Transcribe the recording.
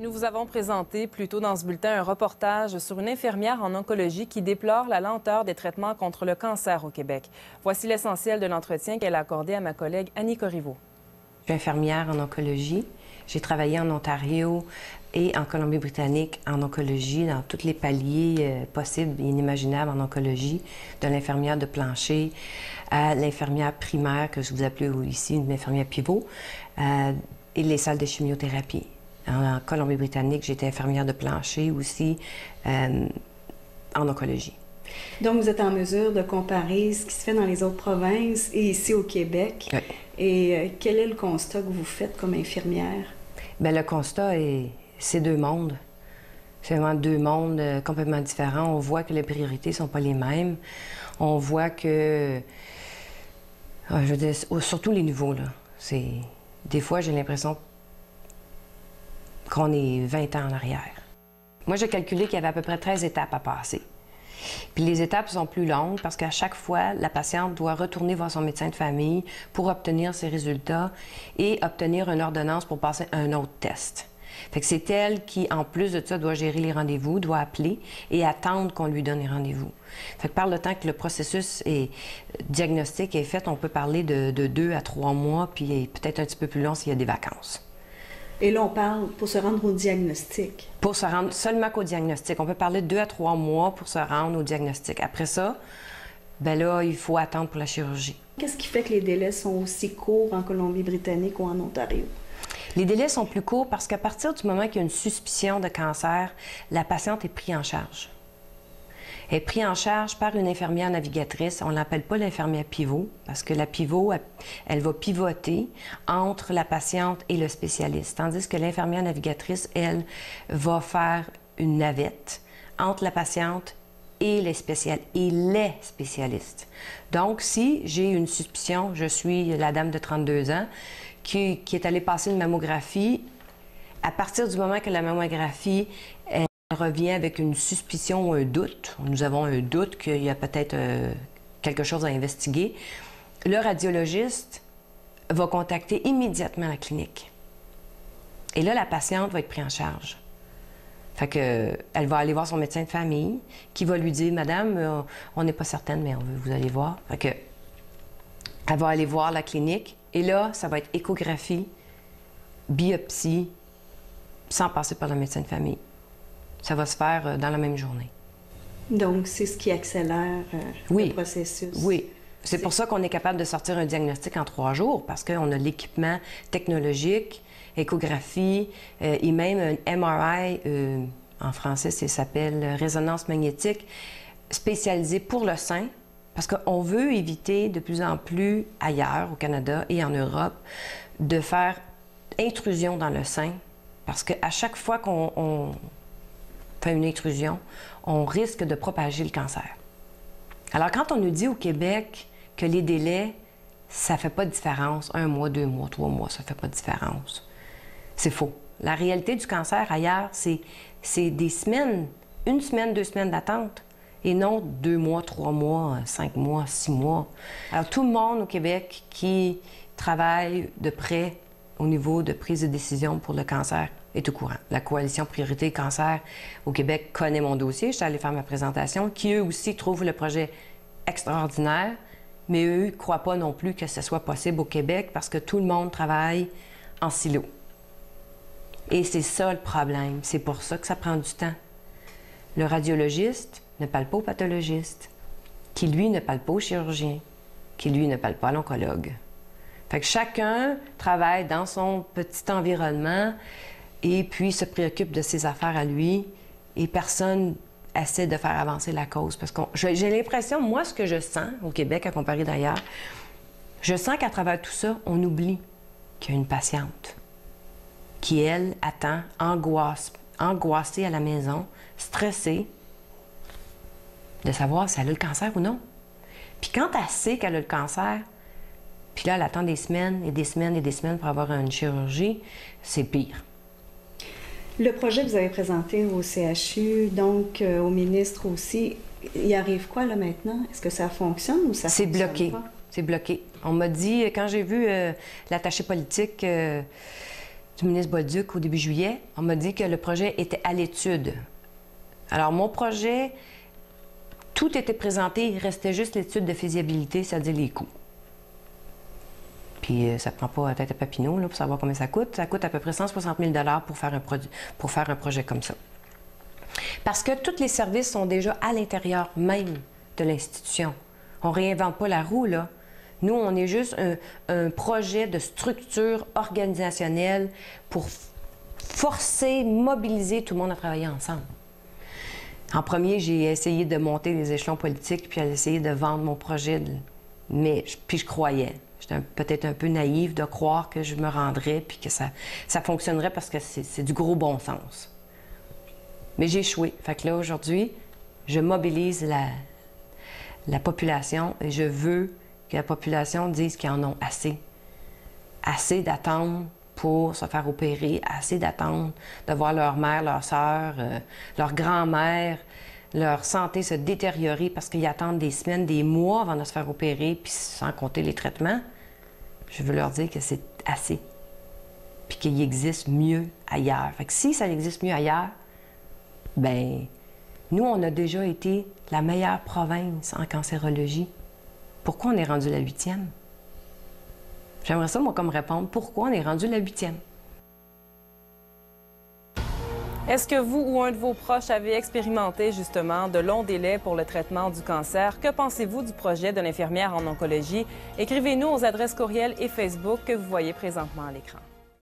Nous vous avons présenté plus tôt dans ce bulletin un reportage sur une infirmière en oncologie qui déplore la lenteur des traitements contre le cancer au Québec. Voici l'essentiel de l'entretien qu'elle a accordé à ma collègue Annie Corriveau. Je suis infirmière en oncologie. J'ai travaillé en Ontario et en Colombie-Britannique en oncologie, dans tous les paliers possibles et inimaginables en oncologie, de l'infirmière de plancher à l'infirmière primaire, que je vous appelle ici une infirmière pivot, et les salles de chimiothérapie. En Colombie-Britannique, j'étais infirmière de plancher aussi en oncologie. Donc, vous êtes en mesure de comparer ce qui se fait dans les autres provinces et ici au Québec. Oui. Et quel est le constat que vous faites comme infirmière? Bien, le constat, c'est deux mondes. C'est vraiment deux mondes complètement différents. On voit que les priorités ne sont pas les mêmes. On voit que, je veux dire, sur tous les niveaux, là, des fois, j'ai l'impression qu'on est 20 ans en arrière. Moi, j'ai calculé qu'il y avait à peu près 13 étapes à passer. Puis les étapes sont plus longues parce qu'à chaque fois, la patiente doit retourner voir son médecin de famille pour obtenir ses résultats et obtenir une ordonnance pour passer un autre test. Fait que c'est elle qui, en plus de ça, doit gérer les rendez-vous, doit appeler et attendre qu'on lui donne les rendez-vous. Fait que par le temps que le processus diagnostique est fait, on peut parler de 2 à 3 mois, puis peut-être un petit peu plus long s'il y a des vacances. Et là, on parle pour se rendre au diagnostic. Pour se rendre seulement qu'au diagnostic. On peut parler de 2 à 3 mois pour se rendre au diagnostic. Après ça, ben là, il faut attendre pour la chirurgie. Qu'est-ce qui fait que les délais sont aussi courts en Colombie-Britannique ou en Ontario? Les délais sont plus courts parce qu'à partir du moment qu'il y a une suspicion de cancer, la patiente est prise en charge. Elle est prise en charge par une infirmière navigatrice. On ne l'appelle pas l'infirmière pivot parce que la pivot, elle va pivoter entre la patiente et le spécialiste. Tandis que l'infirmière navigatrice, elle, va faire une navette entre la patiente et les spécialistes. Donc, si j'ai une suspicion, je suis la dame de 32 ans qui est allée passer une mammographie, à partir du moment que la mammographie revient avec une suspicion ou un doute, nous avons un doute qu'il y a peut-être quelque chose à investiguer, le radiologiste va contacter immédiatement la clinique. Et là, la patiente va être prise en charge. Fait que, elle va aller voir son médecin de famille qui va lui dire « Madame, on n'est pas certaine, mais on veut vous aller voir. » Fait que, elle va aller voir la clinique et là, ça va être échographie, biopsie, sans passer par le médecin de famille. Ça va se faire dans la même journée. Donc, c'est ce qui accélère le processus. Oui. C'est pour ça qu'on est capable de sortir un diagnostic en 3 jours, parce qu'on a l'équipement technologique, échographie et même un MRI, en français, ça s'appelle résonance magnétique, spécialisé pour le sein, parce qu'on veut éviter de plus en plus ailleurs, au Canada et en Europe, de faire intrusion dans le sein, parce qu'à chaque fois qu'on fait une intrusion, on risque de propager le cancer. Alors, quand on nous dit au Québec que les délais, ça ne fait pas de différence, 1 mois, 2 mois, 3 mois, ça ne fait pas de différence, c'est faux. La réalité du cancer ailleurs, c'est des semaines, 1 semaine, 2 semaines d'attente, et non 2 mois, 3 mois, 5 mois, 6 mois. Alors, tout le monde au Québec qui travaille de près au niveau de prise de décision pour le cancer est au courant. La Coalition Priorité Cancer au Québec connaît mon dossier. Je suis allée faire ma présentation, qui eux aussi trouvent le projet extraordinaire, mais eux ne croient pas non plus que ce soit possible au Québec parce que tout le monde travaille en silo. Et c'est ça le problème. C'est pour ça que ça prend du temps. Le radiologiste ne parle pas au pathologiste, qui lui ne parle pas au chirurgien, qui lui ne parle pas à l'oncologue. Fait que chacun travaille dans son petit environnement et puis se préoccupe de ses affaires à lui et personne essaie de faire avancer la cause. Parce que j'ai l'impression, moi, ce que je sens au Québec à comparer d'ailleurs, je sens qu'à travers tout ça, on oublie qu'il y a une patiente qui, elle, attend, angoissée à la maison, stressée, de savoir si elle a le cancer ou non. Puis quand elle sait qu'elle a le cancer, puis là, elle attend des semaines et des semaines et des semaines pour avoir une chirurgie, c'est pire. Le projet que vous avez présenté au CHU, donc au ministre aussi, il arrive quoi là maintenant? Est-ce que ça fonctionne ou ça fonctionne pas? C'est bloqué. C'est bloqué. On m'a dit, quand j'ai vu l'attaché politique du ministre Bolduc au début juillet. On m'a dit que le projet était à l'étude. Alors, mon projet, tout était présenté, il restait juste l'étude de faisabilité, c'est-à-dire les coûts. Puis, ça ne prend pas la tête à Papineau là, pour savoir combien ça coûte. Ça coûte à peu près 160 000 $ pour faire un projet comme ça. Parce que tous les services sont déjà à l'intérieur même de l'institution. On ne réinvente pas la roue, là. Nous, on est juste un projet de structure organisationnelle pour forcer, mobiliser tout le monde à travailler ensemble. En premier, j'ai essayé de monter les échelons politiques puis à essayer de vendre mon projet, puis je croyais. J'étais peut-être un peu naïve de croire que je me rendrais puis que ça fonctionnerait parce que c'est du gros bon sens. Mais j'ai échoué. Fait que là, aujourd'hui, je mobilise la population et je veux que la population dise qu'ils en ont assez. Assez d'attendre pour se faire opérer, assez d'attendre de voir leur mère, leur sœur, leur grand-mère, leur santé se détériorer parce qu'ils attendent des semaines, des mois avant de se faire opérer, puis sans compter les traitements. Je veux leur dire que c'est assez, puis qu'il existe mieux ailleurs. Fait que si ça existe mieux ailleurs, ben nous, on a déjà été la meilleure province en cancérologie. Pourquoi on est rendu la 8e? J'aimerais ça, moi, comme répondre. Pourquoi on est rendu la 8e? Est-ce que vous ou un de vos proches avez expérimenté, justement, de longs délais pour le traitement du cancer? Que pensez-vous du projet de l'infirmière en oncologie? Écrivez-nous aux adresses courriel et Facebook que vous voyez présentement à l'écran.